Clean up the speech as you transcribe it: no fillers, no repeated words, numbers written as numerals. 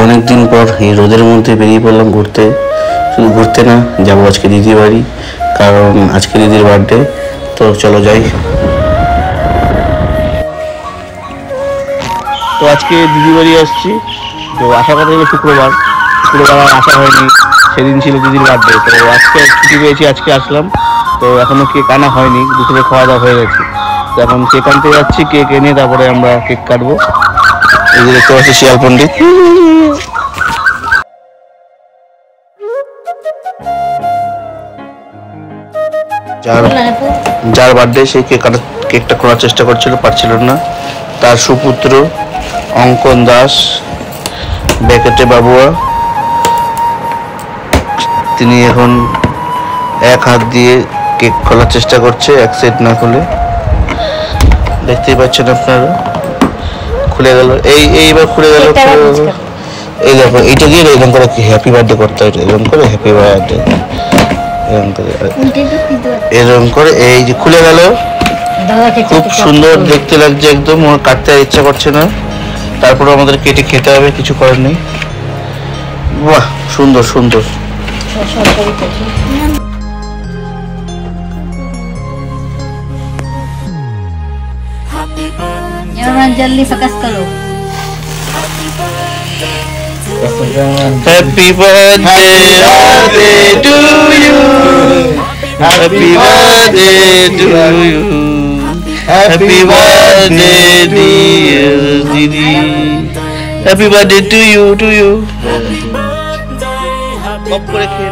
অনেকদিন পর এই রোদের মধ্যে বেরিয়ে পড়লাম ঘুরতে। শুধু ঘুরতে না, যাবো আজকে দিদির বাড়ি, কারণ আজকে দিদির বার্থডে। তো চলো যাই। তো আজকে দিদির বাড়ি আসছি। তো আসার কথা ছিল শুক্রবার আর আসা হয়নি, সেদিন ছিল দিদির বার্থডে। তো আজকে ছুটি পেয়েছি, আজকে আসলাম। তো এখনো কেক আনা হয়নি, দুপুরে খাওয়া দাওয়া হয়ে গেছে। তো এখন কেক আনতে যাচ্ছি, কেক এনে তারপরে আমরা কেক কাটবো। এই যে দেখতে পাচ্ছি শিয়াল পণ্ডিত, যার বার্থডে সেই কেকটা করার চেষ্টা করছিল, পারছিল না। তার সুপুত্র অঙ্কন দাস, ব্যাকেটে বাবুয়া, তিনি এখন এক হাত দিয়ে কেক খোলার চেষ্টা করছে, এক সাইড না খুলে। দেখতেই পাচ্ছেন আপনারা, খুলে গেল। এইবার খুলে গেল। এই দেখো, এইটা দিয়ে এরকম করে হ্যাপি বার্থডে করতে হয়, এরকম করে হ্যাপি বার্থডে, এরকম করে। এই যে খুলে গেল, খুব সুন্দর দেখতে লাগছে একদম। ওর কাটতে ইচ্ছা করছে না, তারপরে আমাদের কেটে খেতে হবে, কিছু করার নেই। বাহ, সুন্দর সুন্দর। जल्दी फोकस करो। Happy birthday to you. Happy birthday to you. Happy birthday dear Didi. Happy birthday to you. Pop করে খেয়ে